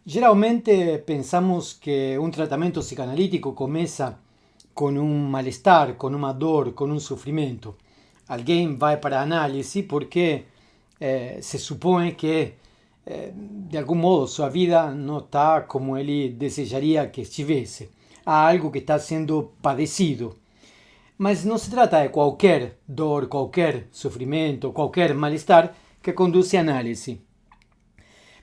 Geralmente pensamos que un tratamiento psicanalítico começa con un malestar, con una dor, con un sofrimento. Alguém vai para a análise porque se supõe que, de algum modo, sua vida não está como ele desejaria que estivesse. Há algo que está sendo padecido. Mas não se trata de qualquer dor, qualquer sofrimento, qualquer mal-estar que conduz à análise.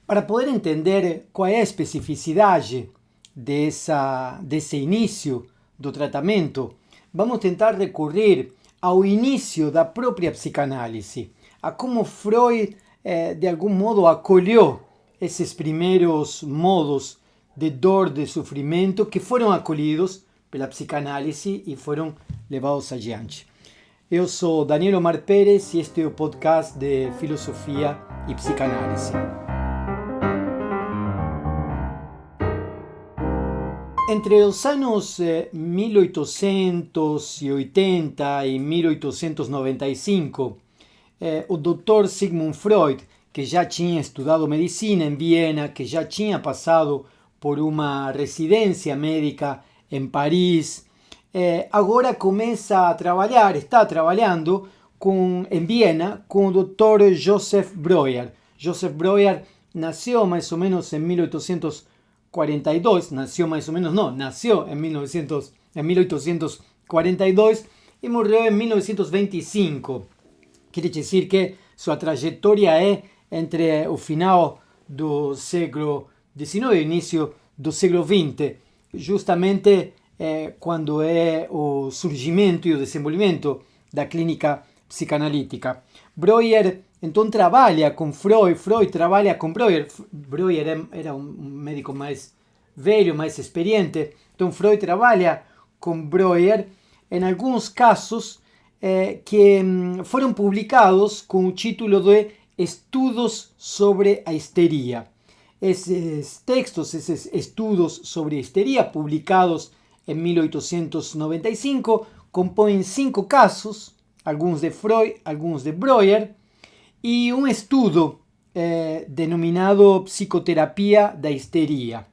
Para poder entender qual é a especificidade desse início do tratamento, vamos tentar recorrer ao início da própria psicanálise, a como Freud, de algum modo, acolheu esses primeiros modos de dor, de sofrimento, que foram acolhidos pela psicanálise e foram levados adiante. Eu sou Daniel Omar Pérez e este é o podcast de Filosofia e Psicanálise. Entre os anos 1880 e 1895, o Dr. Sigmund Freud, que já tinha estudado medicina em Viena, que já tinha passado por uma residência médica em Paris, agora começa a trabalhar, está trabalhando em Viena com o Dr. Joseph Breuer. Joseph Breuer nasceu mais ou menos em 1842, nació en 1842 y murió en 1925. Quiere decir que su trayectoria es entre o final do século XIX e o início do século XX, justamente quando é o surgimento e o desenvolvimento da clínica psicanalítica. Breuer então trabalha com Freud, Freud trabalha com Breuer. Breuer era um médico mais velho, mais experiente. Então Freud trabalha com Breuer em alguns casos que foram publicados com o título de Estudos sobre a Histeria. Esses textos, esses estudos sobre a histeria, publicados em 1895, compõem 5 casos, alguns de Freud, alguns de Breuer, e um estudo denominado Psicoterapia da Histeria.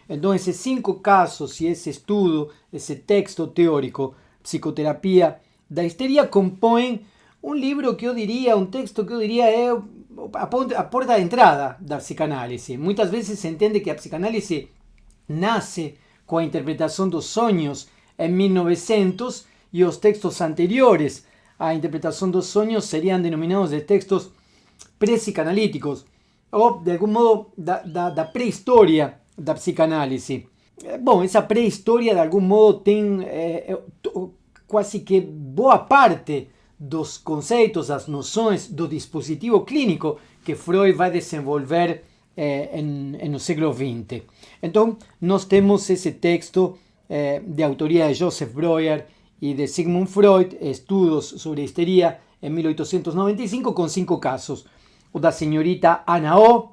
Então, esses 5 casos e esse estudo, esse texto teórico, Psicoterapia da Histeria, compõem um livro que eu diria, um texto que eu diria é a porta de entrada da psicanálise. Muitas vezes se entende que a psicanálise nasce com a interpretação dos sonhos em 1900 e os textos anteriores à interpretação dos sonhos seriam denominados de textos pré-psicanalíticos, ou de algum modo da pré-história da psicanálise. Bom, essa pré-história de algum modo tem quase que boa parte dos conceitos, das noções do dispositivo clínico que Freud vai desenvolver no século XX. Então, nós temos esse texto de autoria de Joseph Breuer e de Sigmund Freud, Estudos sobre a Histeria, em 1895, com 5 casos. O da senhorita Anna O,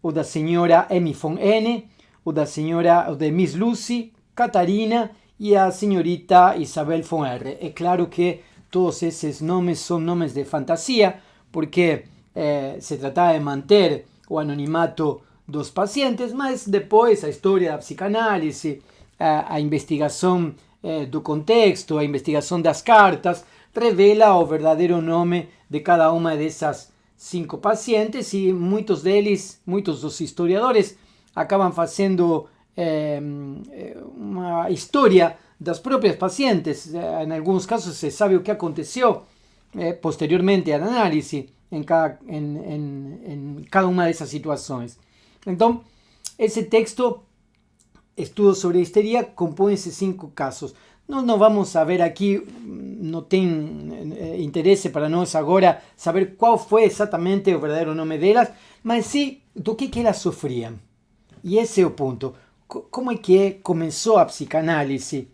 o da senhora Emmy von N, o de Miss Lucy, Catarina e a senhorita Isabel von R. É claro que todos esses nomes são nomes de fantasia, porque se tratava de manter o anonimato dos pacientes, mas depois a história da psicanálise, a investigação do contexto, a investigação das cartas, revela o verdadeiro nome de cada uma dessas 5 pacientes e muitos dos historiadores acabam fazendo uma história das próprias pacientes. Em alguns casos se sabe o que aconteceu posteriormente à análise em cada uma dessas situações. Então, esse texto, Estudos sobre a Histeria, compõe esses 5 casos. Nós não vamos ver aqui, não tem interesse para nós agora saber qual foi exatamente o verdadeiro nome delas, mas sim do que elas sofriam. E esse é o ponto. Como é que começou a psicanálise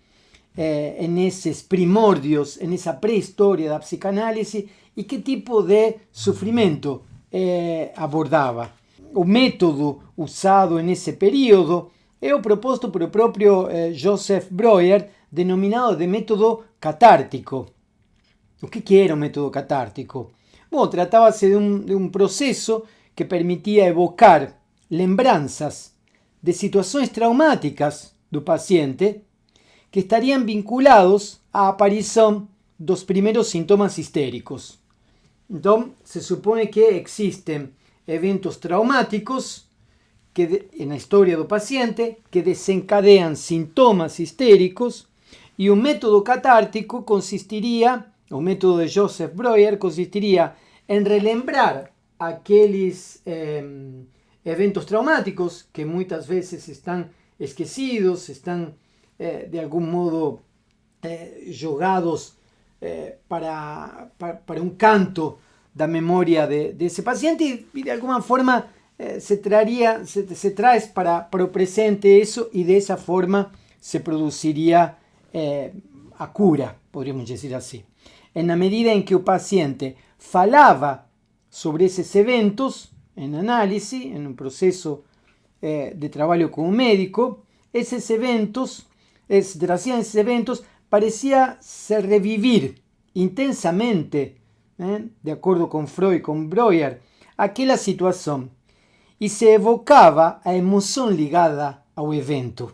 nesses primórdios, nessa pré-história da psicanálise, e que tipo de sofrimento abordava? O método usado nesse período é o proposto pelo próprio Joseph Breuer, denominado de método catártico. O que era o método catártico? Bom, tratava-se de um processo que permitia evocar lembranças de situações traumáticas do paciente que estariam vinculados à aparição dos primeiros sintomas histéricos. Então, se supõe que existem eventos traumáticos na história do paciente que desencadeiam sintomas histéricos e o método catártico o método de Joseph Breuer consistiria em relembrar aqueles eventos traumáticos que muitas vezes estão esquecidos, estão de algum modo jogados para um canto da memória desse paciente e de alguma forma se traz para o presente isso e dessa forma se produziria a cura, poderíamos dizer assim. E na medida em que o paciente falava sobre esses eventos, em análise, em um processo de trabalho com o médico, traziam esses eventos, parecia se revivir intensamente, de acordo com Freud e com Breuer, aquela situação, e se evocava a emoção ligada ao evento.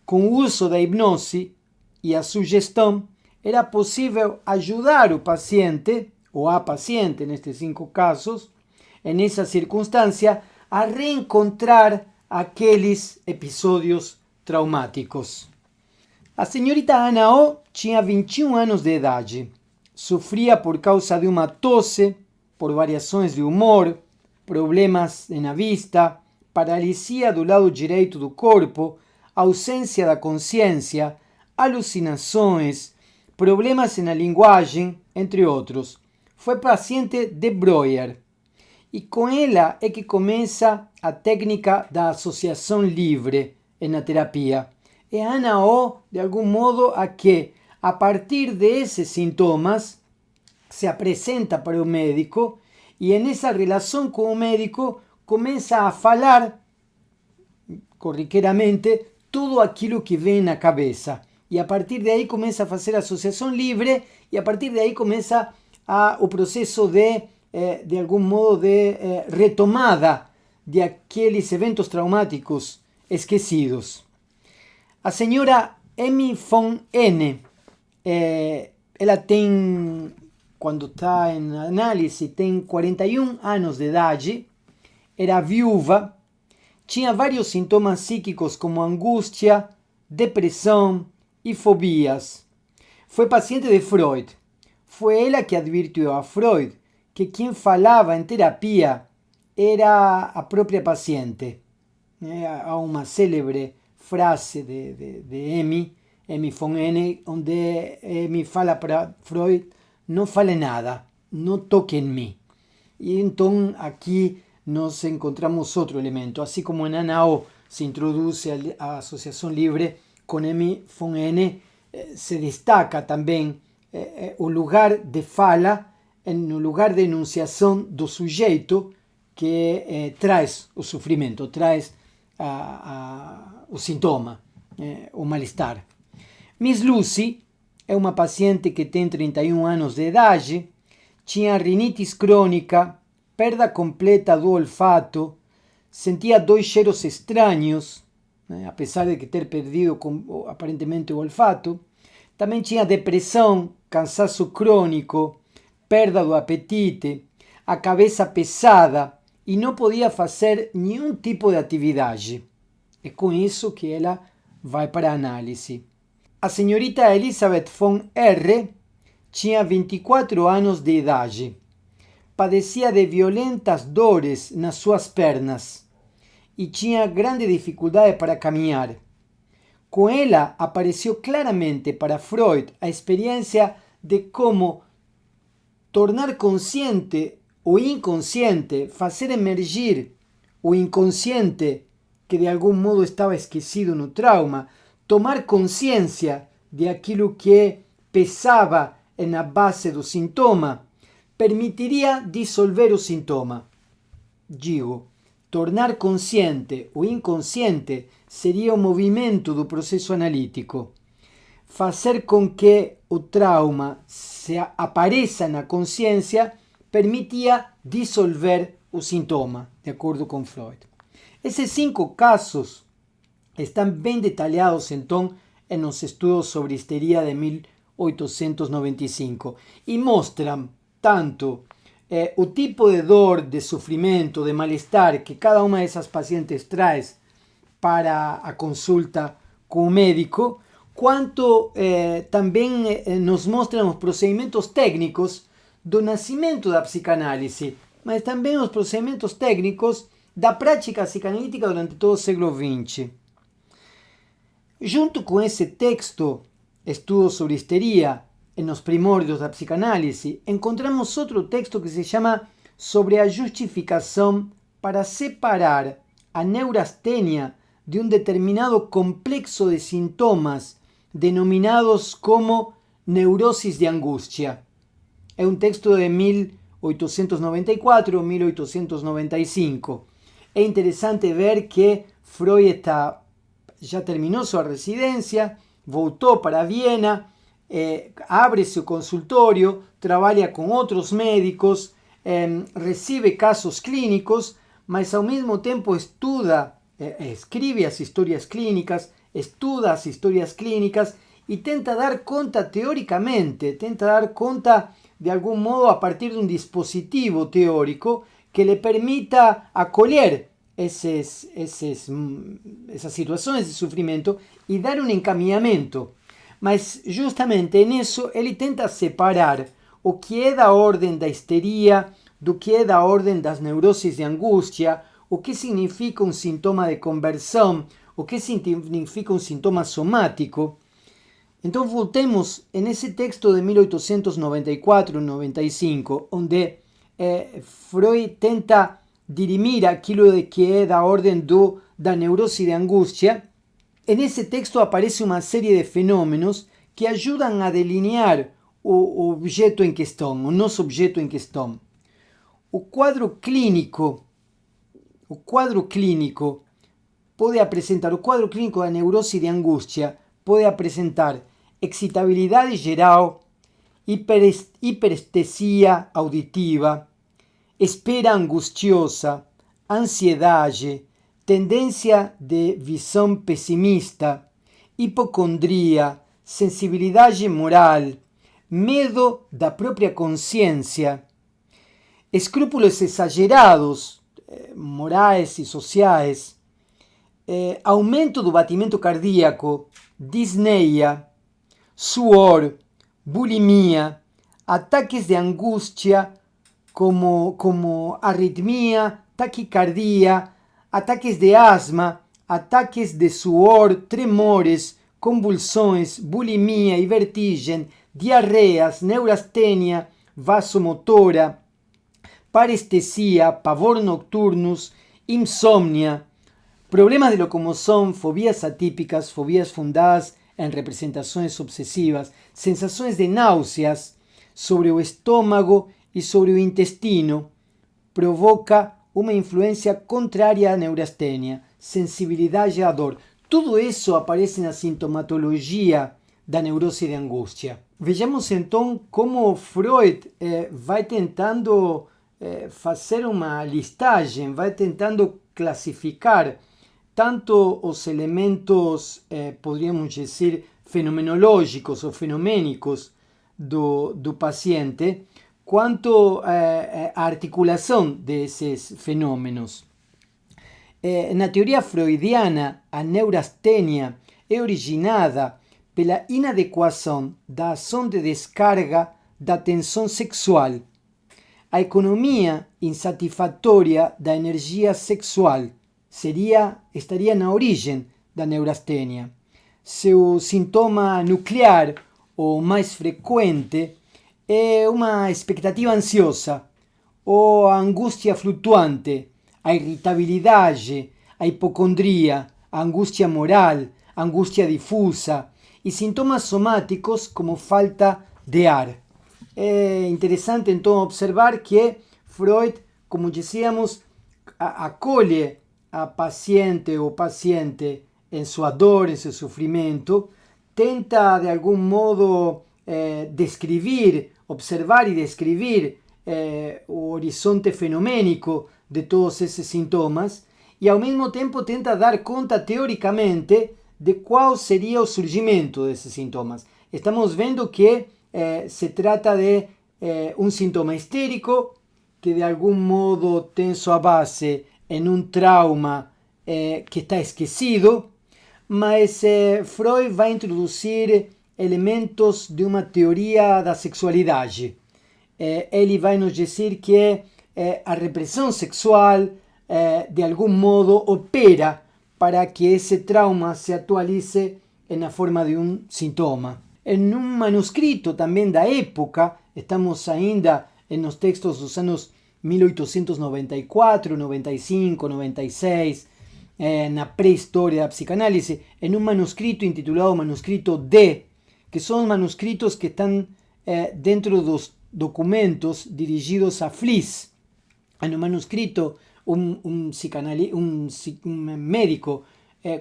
Com o uso da hipnose e a sugestão, era possível ajudar o paciente, ou a paciente, nestes 5 casos, nessa circunstância, a reencontrar aqueles episódios traumáticos. A senhorita Ana O tinha 21 anos de idade. Sofria por causa de uma tosse, por variações de humor, problemas na vista, paralisia do lado direito do corpo, ausência da consciência, alucinações, problemas na linguagem, entre outros. Foi paciente de Breuer. E com ela é que começa a técnica da associação livre na terapia. É a Ana O, de algum modo, a que, a partir desses sintomas, se apresenta para o médico e nessa relação com o médico começa a falar corriqueiramente tudo aquilo que vem na cabeça. E a partir daí começa a fazer associação livre e a partir daí começa o processo de algum modo, de retomada de aqueles eventos traumáticos esquecidos. A senhora Amy von N, ela tem, quando está em análise, tem 41 anos de idade, era viúva, tinha vários sintomas psíquicos como angústia, depressão e fobias. Foi paciente de Freud. Foi ela que advirtiu a Freud que quem falava em terapia era a própria paciente. Há uma célebre frase de Amy von N, onde Amy fala para Freud: não fale nada, não toque em mim. E então aqui nós encontramos outro elemento. Assim como em Ana O se introduz a associação livre, com Amy von N se destaca também o lugar de fala, no lugar de enunciação do sujeito que traz o sofrimento, traz o sintoma, o mal-estar. Miss Lucy é uma paciente que tem 31 anos de idade, tinha rinitis crônica, perda completa do olfato, sentia 2 cheiros estranhos, apesar de ter perdido aparentemente o olfato. Também tinha depressão, cansaço crônico, perda do apetite, a cabeça pesada e não podia fazer nenhum tipo de atividade. É com isso que ela vai para a análise. A senhorita Elizabeth von R. tinha 24 anos de idade. Padecia de violentas dores nas suas pernas e tinha grande dificuldade para caminhar. Com ela apareceu claramente para Freud a experiência de como tornar consciente o inconsciente, fazer emergir o inconsciente que de algum modo estava esquecido no trauma, tomar consciência de aquilo que pesava na base do sintoma, permitiria dissolver o sintoma. Digo, tornar consciente o inconsciente seria o movimento do processo analítico. Fazer com que o trauma se apareça na consciência permitia dissolver o sintoma, de acordo com Freud. Esses 5 casos estão bem detalhados, então, nos estudos sobre histeria de 1895 e mostram tanto o tipo de dor, de sofrimento, de mal-estar que cada uma dessas pacientes traz para a consulta com o médico, quanto também nos mostram os procedimentos técnicos do nascimento da psicanálise, mas também os procedimentos técnicos da prática psicanalítica durante todo o século XX. Junto com esse texto, Estudos sobre Histeria, en los primórdios da psicanálise, encontramos outro texto que se chama Sobre a Justificação para separar a neurastenia de um determinado complexo de sintomas denominados como neurosis de angústia. É um texto de 1894-1895. É interessante ver que Freud já terminou sua residência, voltou para Viena, abre seu consultório, trabalha com outros médicos, recebe casos clínicos, mas ao mesmo tempo estuda, escreve as histórias clínicas, estuda as histórias clínicas e tenta dar conta teoricamente, tenta dar conta de algum modo a partir de um dispositivo teórico que lhe permita acolher essas situações de sofrimento e dar um encaminhamento. Mas justamente nisso ele tenta separar o que é da ordem da histeria do que é da ordem das neuroses de angústia, o que significa um sintoma de conversão, o que significa um sintoma somático. Então voltemos nesse texto de 1894-95, onde Freud tenta dirimir aquilo de que é da ordem da neurose de angústia. Nesse texto aparece uma série de fenômenos que ajudam a delinear o objeto em questão, o nosso objeto em questão. O quadro clínico da neurose de angústia pode apresentar excitabilidade geral, hiperestesia auditiva, espera angustiosa, ansiedade, tendência de visão pessimista, hipocondria, sensibilidade moral, medo da própria consciência, escrúpulos exagerados, morais e sociais, aumento do batimento cardíaco, disneia, suor, bulimia, ataques de angústia como arritmia, taquicardia, ataques de asma, ataques de suor, tremores, convulsões, bulimia e vertigem, diarreias, neurastenia vasomotora, parestesia, pavor nocturnus, insônia, problemas de locomoção, fobias atípicas, fobias fundadas em representações obsessivas, sensações de náuseas sobre o estômago e sobre o intestino, provoca uma influência contrária à neurastenia, sensibilidade à dor. Tudo isso aparece na sintomatologia da neurose de angústia. Vejamos então como Freud vai tentando fazer uma listagem, vai tentando classificar tanto os elementos, poderíamos dizer, fenomenológicos ou fenomênicos do paciente, quanto a articulação desses fenômenos. Na teoria freudiana, a neurastenia é originada pela inadequação da ação de descarga da tensão sexual, a economia insatisfatória da energia sexual estaria na origem da neurastenia. Seu sintoma nuclear, ou mais frequente, é uma expectativa ansiosa, ou a angústia flutuante, a irritabilidade, a hipocondria, a angústia moral, a angústia difusa e sintomas somáticos como falta de ar. É interessante então observar que Freud, como dizíamos, acolhe a paciente ou paciente em sua dor, em seu sofrimento, tenta de algum modo observar e descrever o horizonte fenomênico de todos esses sintomas e ao mesmo tempo tenta dar conta teoricamente de qual seria o surgimento desses sintomas. Estamos vendo que se trata de um sintoma histérico que de algum modo tem sua base em um trauma que está esquecido, mas Freud vai introduzir elementos de uma teoria da sexualidade. Ele vai nos dizer que a repressão sexual de algum modo opera para que esse trauma se atualize na forma de um sintoma. Em um manuscrito também da época, estamos ainda nos textos dos anos 1894, 95, 96, na pré-história da psicanálise, em um manuscrito intitulado Manuscrito D, que são manuscritos que estão dentro dos documentos dirigidos a Fliess. En un manuscrito, un médico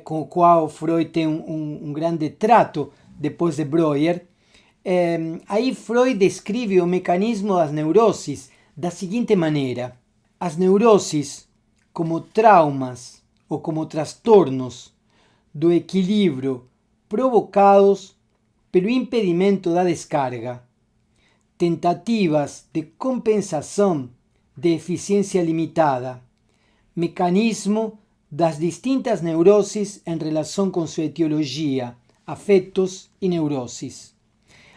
com o qual Freud tem um grande trato depois de Breuer, aí Freud descreve o mecanismo das neuroses da seguinte maneira: as neuroses como traumas ou como transtornos do equilíbrio provocados pelo impedimento da descarga, tentativas de compensação de eficiência limitada, mecanismo das distintas neuroses em relação com sua etiologia, afetos e neuroses.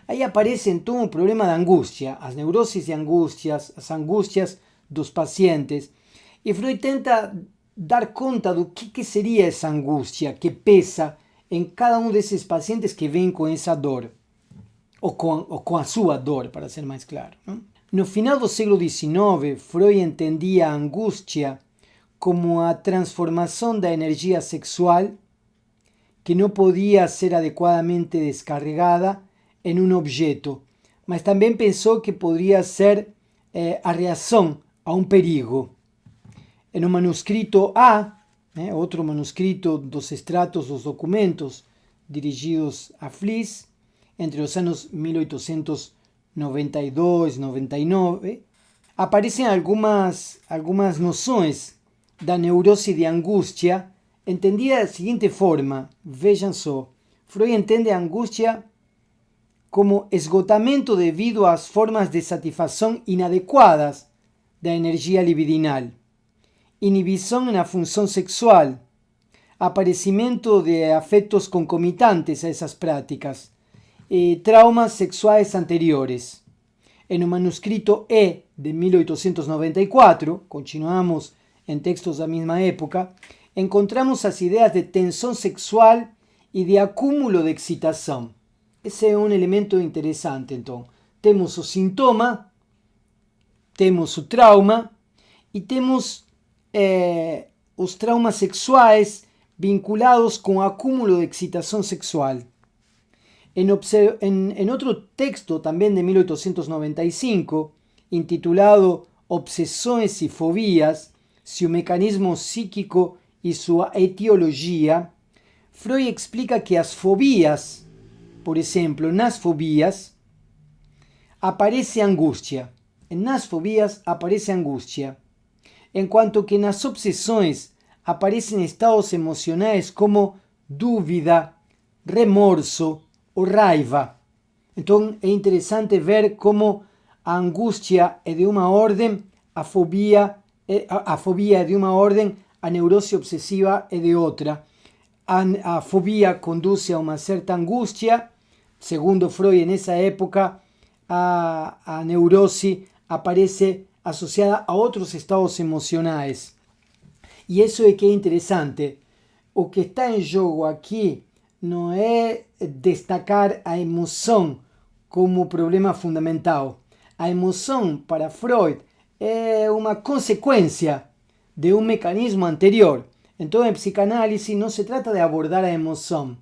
Aí aparece então o problema da angústia, as neuroses e angústias, as angústias dos pacientes, e Freud tenta dar conta do que seria essa angústia que pesa em cada um desses pacientes que vem com essa dor, ou com a sua dor, para ser mais claro. Não? No final do século XIX, Freud entendia a angústia como a transformação da energia sexual que não podia ser adequadamente descarregada em um objeto, mas também pensou que poderia ser a reação a um perigo. No manuscrito A, outro manuscrito dos extratos dos documentos dirigidos a Fliess, entre os anos 1892 e 99, aparecem algumas noções da neurose de angústia entendida da seguinte forma. Vejam só, Freud entende a angústia como esgotamento devido às formas de satisfação inadequadas da energia libidinal, inibição na função sexual, aparecimento de afetos concomitantes a essas práticas e traumas sexuais anteriores. No manuscrito E de 1894, continuamos em textos da mesma época, encontramos as ideias de tensão sexual e de acúmulo de excitação. Esse é um elemento interessante, então. Temos o sintoma, temos o trauma e temos os traumas sexuais vinculados com o acúmulo de excitação sexual. En otro texto también de 1895, intitulado Obsessões e Fobias, seu mecanismo psíquico e sua etiologia, Freud explica que as fobias, por exemplo, nas fobias, aparece angústia. Nas fobias aparece angústia, enquanto que nas obsessões aparecem estados emocionais como dúvida, remorso ou raiva. Então é interessante ver como a angústia é de uma ordem, a fobia é de uma ordem, a neurose obsessiva é de outra. A fobia conduz a uma certa angústia. Segundo Freud, nessa época, a neurose aparece associada a outros estados emocionais. E isso é que é interessante. O que está em jogo aqui não é destacar a emoção como problema fundamental. A emoção, para Freud, é uma consequência de um mecanismo anterior. Então, em psicanálise, não se trata de abordar a emoção,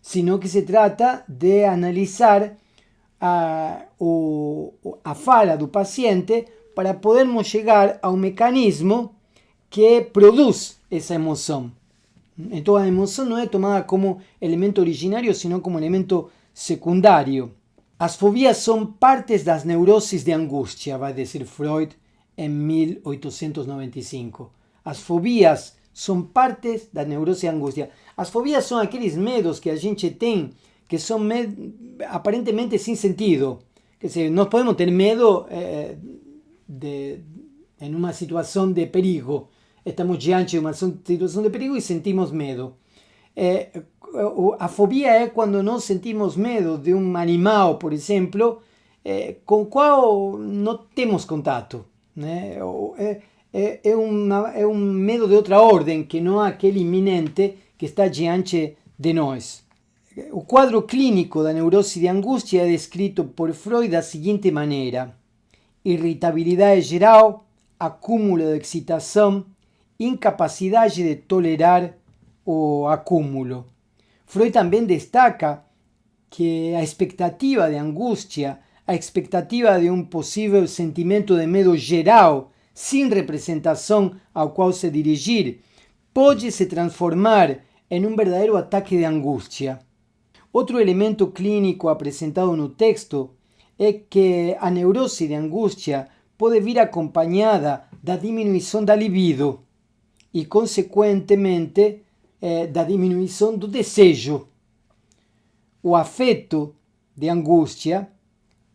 sino que se trata de analisar a fala do paciente para podermos chegar a um mecanismo que produz essa emoção. Então a emoção não é tomada como elemento originário, sino como elemento secundário. As fobias são partes das neuroses de angústia, vai dizer Freud em 1895. As fobias são partes da neurose e angústia. As fobias são aqueles medos que a gente tem, que são aparentemente sem sentido. Quer dizer, nós podemos ter medo em uma situação de perigo. Estamos diante de uma situação de perigo e sentimos medo. A fobia é quando nós sentimos medo de um animal, por exemplo, com o qual não temos contato, né? É um medo de outra ordem, que não é aquele iminente que está diante de nós. O quadro clínico da neurose de angústia é descrito por Freud da seguinte maneira: irritabilidade geral, acúmulo de excitação, incapacidade de tolerar o acúmulo. Freud também destaca que a expectativa de angústia, a expectativa de um possível sentimento de medo geral, sem representação ao qual se dirigir, pode se transformar em um verdadeiro ataque de angústia. Outro elemento clínico apresentado no texto é que a neurose de angústia pode vir acompanhada da diminuição da libido e, consequentemente, da diminuição do desejo. O afeto de angústia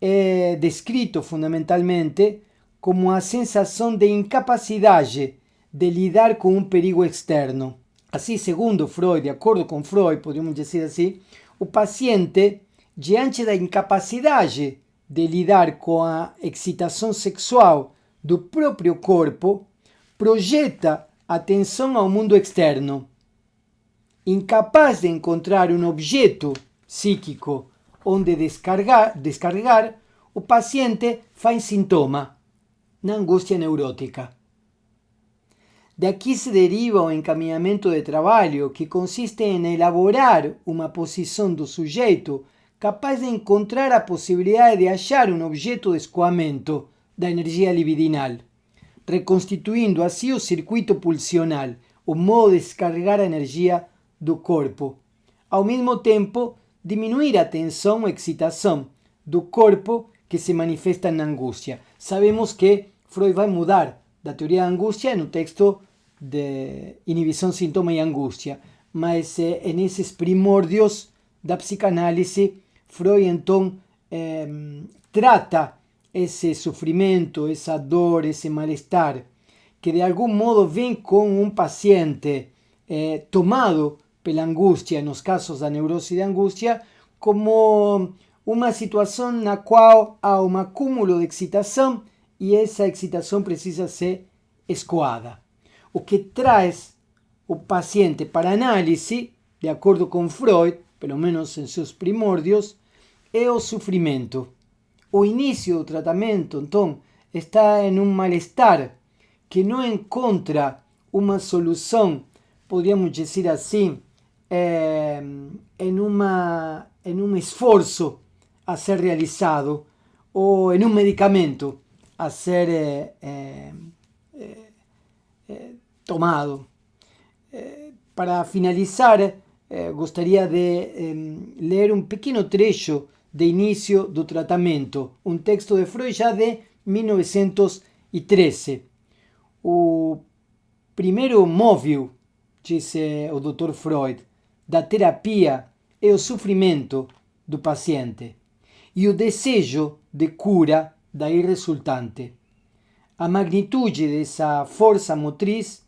é descrito fundamentalmente como a sensação de incapacidade de lidar com um perigo externo. Assim, segundo Freud, de acordo com Freud, podemos dizer assim, o paciente, diante da incapacidade de lidar com a excitação sexual do próprio corpo, projeta atenção ao mundo externo. Incapaz de encontrar um objeto psíquico onde descarregar, o paciente faz sintoma na angústia neurótica. Daqui se deriva o encaminhamento de trabalho, que consiste em elaborar uma posição do sujeito capaz de encontrar a possibilidade de achar um objeto de escoamento da energia libidinal, reconstituindo assim o circuito pulsional, o modo de descarregar a energia do corpo. Ao mesmo tempo, diminuir a tensão e excitação do corpo que se manifesta na angústia. Sabemos que Freud vai mudar da teoria da angústia no texto de inibição, sintoma e angústia, mas nesses primórdios da psicanálise, Freud então trata esse sofrimento, essa dor, esse mal-estar, que de algum modo vem com um paciente tomado pela angústia, nos casos da neurose de angústia, como uma situação na qual há um acúmulo de excitação e essa excitação precisa ser escoada. O que traz o paciente para análise, de acordo com Freud, pelo menos em seus primórdios, é o sofrimento. O início do tratamento, então, está em um mal-estar que não encontra uma solução, podríamos dizer assim, em um esforço a ser realizado ou em um medicamento a ser tomado. Para finalizar, gostaria de ler um pequeno trecho de início do tratamento, um texto de Freud já de 1913. O primeiro móvel, disse o Dr. Freud, da terapia é o sofrimento do paciente e o desejo de cura daí resultante. A magnitude dessa força motriz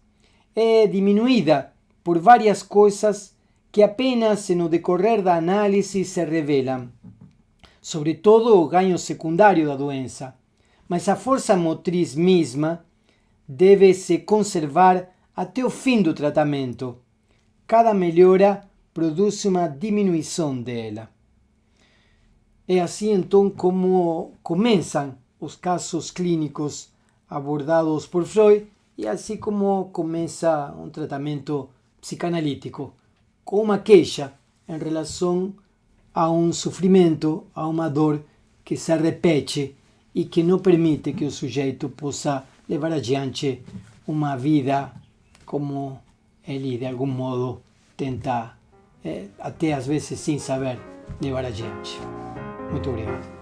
é diminuída por várias coisas que apenas no decorrer da análise se revelam, sobretudo o ganho secundário da doença, mas a força motriz mesma deve se conservar até o fim do tratamento. Cada melhora produz uma diminuição dela. É assim então como começam os casos clínicos abordados por Freud e assim como começa um tratamento psicanalítico, com uma queixa em relação a um sofrimento, a uma dor que se repete e que não permite que o sujeito possa levar adiante uma vida como ele de algum modo tenta, até às vezes sem saber, levar adiante. Muito obrigado.